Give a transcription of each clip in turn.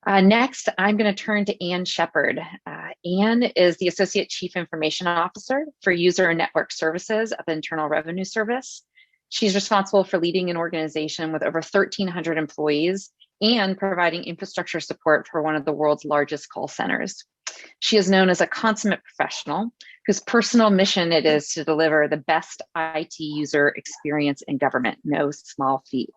Next, I'm going to turn to Ann Shepard. Ann is the Associate Chief Information Officer for User and Network Services of the Internal Revenue Service. She's responsible for leading an organization with over 1,300 employees and providing infrastructure support for one of the world's largest call centers. She is known as a consummate professional whose personal mission it is to deliver the best IT user experience in government, no small feat.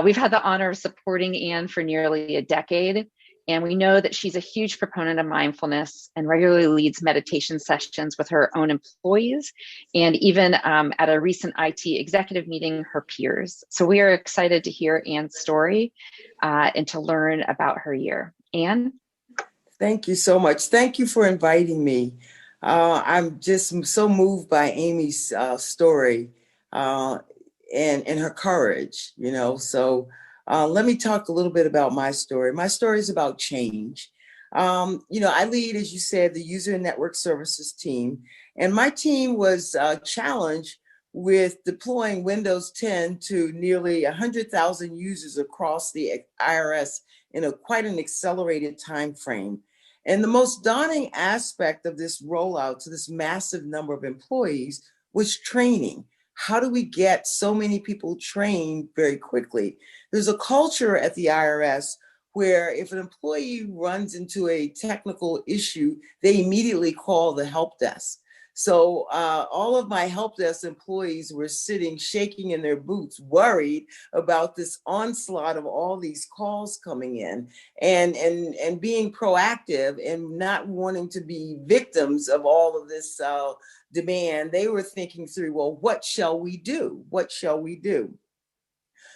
We've had the honor of supporting Ann for nearly a decade, and we know that she's a huge proponent of mindfulness and regularly leads meditation sessions with her own employees, and even at a recent IT executive meeting, her peers. So we are excited to hear Ann's story and to learn about her year. Ann? Thank you so much. Thank you for inviting me. I'm just so moved by Amy's story. And her courage, So let me talk a little bit about my story. My story is about change. I lead, as you said, the User and Network Services team. And my team was challenged with deploying Windows 10 to nearly 100,000 users across the IRS in quite an accelerated time frame. And the most daunting aspect of this rollout to this massive number of employees was training. How do we get so many people trained very quickly? There's a culture at the IRS where if an employee runs into a technical issue, they immediately call the help desk. So all of my help desk employees were sitting, shaking in their boots, worried about this onslaught of all these calls coming in and being proactive and not wanting to be victims of all of this demand. They were thinking through, well, what shall we do? What shall we do?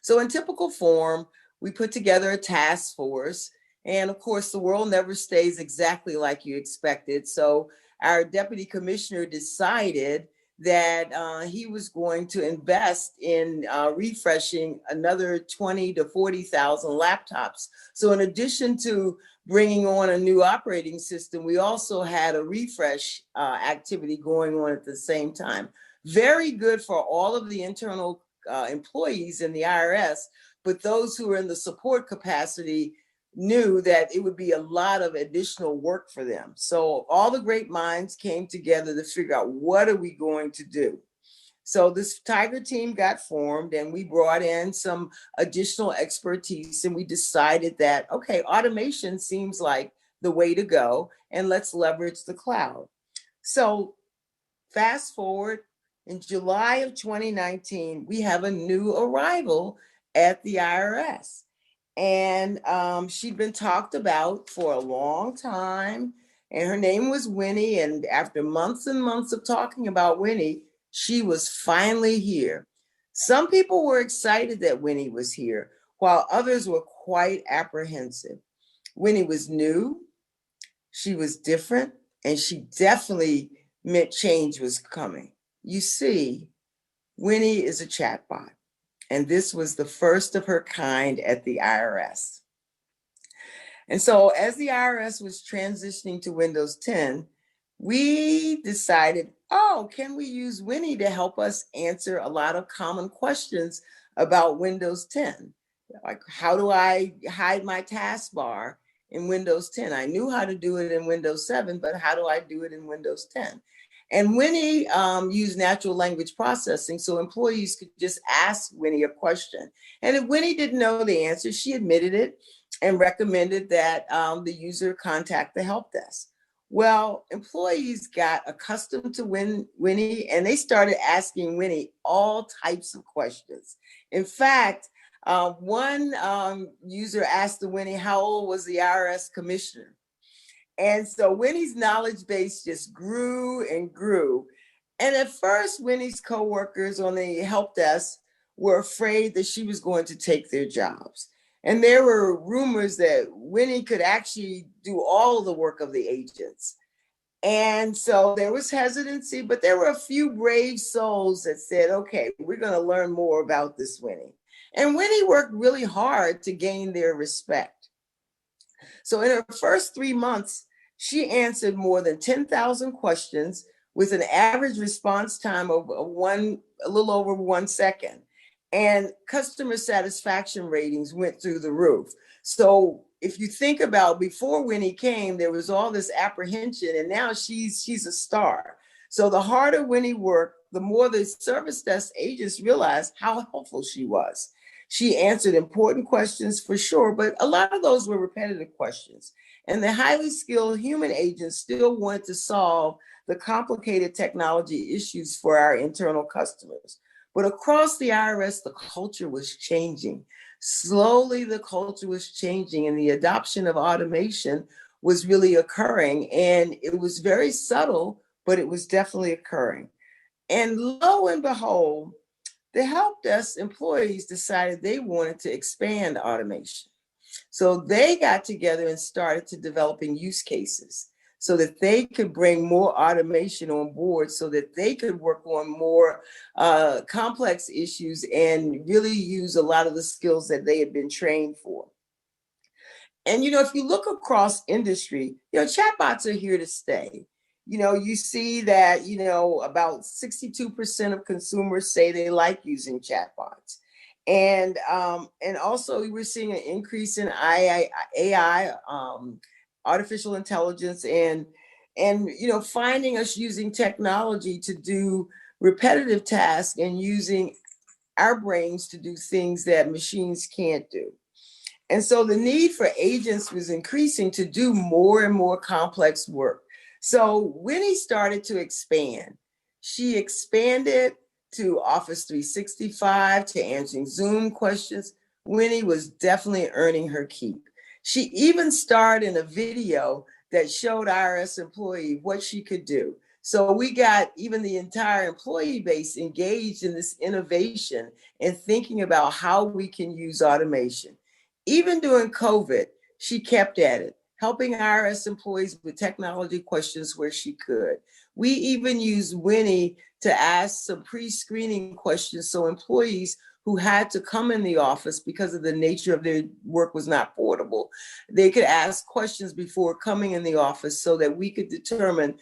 So in typical form, we put together a task force. And of course, the world never stays exactly like you expected. So our deputy commissioner decided that he was going to invest in refreshing another 20 to 40,000 laptops. So in addition to bringing on a new operating system, we also had a refresh activity going on at the same time. Very good for all of the internal employees in the IRS, but those who are in the support capacity knew that it would be a lot of additional work for them. So all the great minds came together to figure out, what are we going to do? So this Tiger team got formed and we brought in some additional expertise, and we decided that, okay, automation seems like the way to go, and let's leverage the cloud. So fast forward, in July of 2019, we have a new arrival at the IRS. And she'd been talked about for a long time, and her name was Winnie. And after months and months of talking about Winnie, she was finally here. Some people were excited that Winnie was here, while others were quite apprehensive. Winnie was new, she was different, and she definitely meant change was coming. You see, Winnie is a chatbot, and this was the first of her kind at the IRS. And so as the IRS was transitioning to Windows 10, we decided, oh, can we use Winnie to help us answer a lot of common questions about Windows 10? Like, how do I hide my taskbar in Windows 10? I knew how to do it in Windows 7, but how do I do it in Windows 10? And Winnie used natural language processing, so employees could just ask Winnie a question. And if Winnie didn't know the answer, she admitted it and recommended that the user contact the help desk. Well, employees got accustomed to Winnie, and they started asking Winnie all types of questions. In fact, one user asked the Winnie, how old was the IRS commissioner? And so Winnie's knowledge base just grew and grew. And at first, Winnie's coworkers on the help desk were afraid that she was going to take their jobs. And there were rumors that Winnie could actually do all of the work of the agents. And so there was hesitancy, but there were a few brave souls that said, okay, we're going to learn more about this Winnie. And Winnie worked really hard to gain their respect. So in her first 3 months, she answered more than 10,000 questions with an average response time of a little over 1 second. And customer satisfaction ratings went through the roof. So if you think about before Winnie came, there was all this apprehension, and now she's a star. So the harder Winnie worked, the more the service desk agents realized how helpful she was. She answered important questions for sure, but a lot of those were repetitive questions. And the highly skilled human agents still wanted to solve the complicated technology issues for our internal customers. But across the IRS, the culture was changing. Slowly, the culture was changing, and the adoption of automation was really occurring. And it was very subtle, but it was definitely occurring. And lo and behold, the help desk employees decided they wanted to expand automation. So they got together and started to developing use cases so that they could bring more automation on board so that they could work on more complex issues and really use a lot of the skills that they had been trained for. And, if you look across industry, chatbots are here to stay. You see that, about 62% of consumers say they like using chatbots. And also we're seeing an increase in AI, artificial intelligence, and finding us using technology to do repetitive tasks and using our brains to do things that machines can't do. And so the need for agents was increasing to do more and more complex work. So Winnie started to expand. She expanded to Office 365, to answering Zoom questions. Winnie was definitely earning her keep. She even starred in a video that showed IRS employees what she could do. So we got even the entire employee base engaged in this innovation and thinking about how we can use automation. Even during COVID, she kept at it, helping IRS employees with technology questions where she could. We even used Winnie to ask some pre-screening questions so employees who had to come in the office because of the nature of their work was not portable, they could ask questions before coming in the office so that we could determine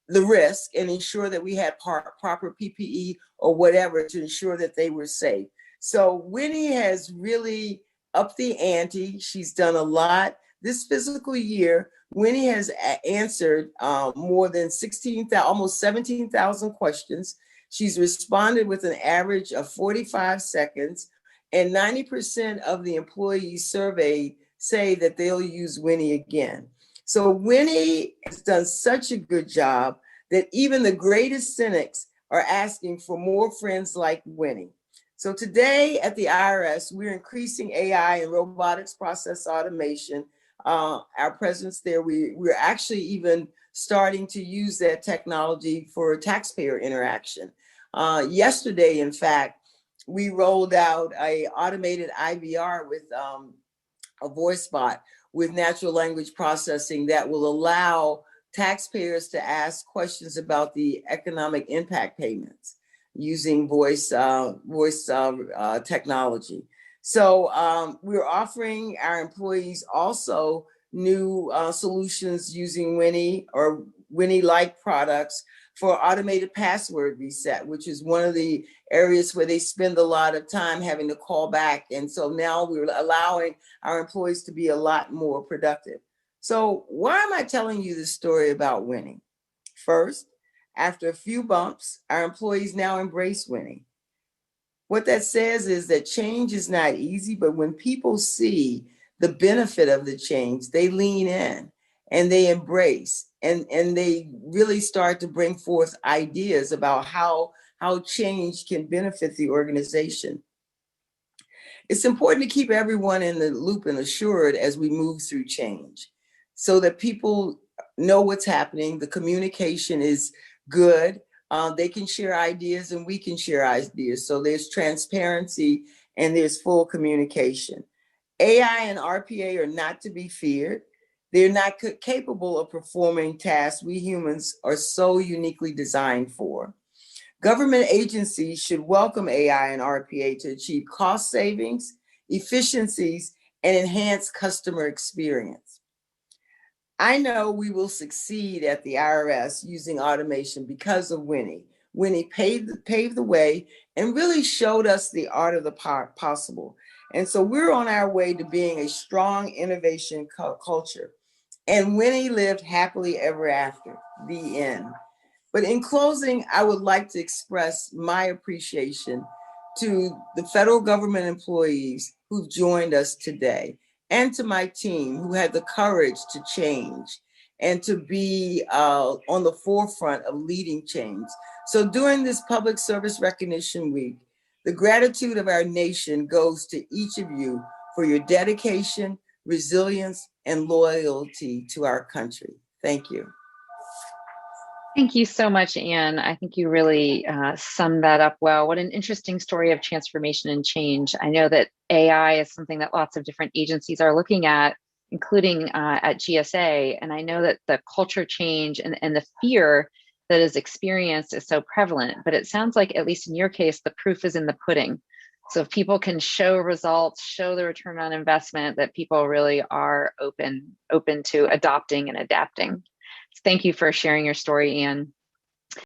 the risk and ensure that we had proper PPE or whatever to ensure that they were safe. So Winnie has really upped the ante. She's done a lot. This fiscal year, Winnie has answered more than almost 17,000 questions. She's responded with an average of 45 seconds, and 90% of the employees surveyed say that they'll use Winnie again. So Winnie has done such a good job that even the greatest cynics are asking for more friends like Winnie. So today at the IRS, we're increasing AI and robotics process automation. Our presence there, we're actually even starting to use that technology for taxpayer interaction. Yesterday, in fact, we rolled out a automated IVR with a voice bot with natural language processing that will allow taxpayers to ask questions about the economic impact payments using voice technology. So we're offering our employees also new solutions using Winnie or Winnie-like products for automated password reset, which is one of the areas where they spend a lot of time having to call back. And so now we're allowing our employees to be a lot more productive. So why am I telling you this story about Winnie? First, after a few bumps, our employees now embrace Winnie. What that says is that change is not easy, but when people see the benefit of the change, they lean in and they embrace and they really start to bring forth ideas about how change can benefit the organization. It's important to keep everyone in the loop and assured as we move through change so that people know what's happening. The communication is good. They can share ideas and we can share ideas. So there's transparency and there's full communication. AI and RPA are not to be feared. They're not capable of performing tasks we humans are so uniquely designed for. Government agencies should welcome AI and RPA to achieve cost savings, efficiencies, and enhance customer experience. I know we will succeed at the IRS using automation because of Winnie. Winnie paved the way and really showed us the art of the possible. And so we're on our way to being a strong innovation culture. And Winnie lived happily ever after, the end. But in closing, I would like to express my appreciation to the federal government employees who've joined us today, and to my team who had the courage to change and to be on the forefront of leading change. So during this Public Service Recognition Week, the gratitude of our nation goes to each of you for your dedication, resilience, and loyalty to our country. Thank you. Thank you so much, Anne. I think you really summed that up well. What an interesting story of transformation and change. I know that AI is something that lots of different agencies are looking at, including at GSA. And I know that the culture change and the fear that is experienced is so prevalent. But it sounds like, at least in your case, the proof is in the pudding. So if people can show results, show the return on investment, that people really are open to adopting and adapting. Thank you for sharing your story, Anne.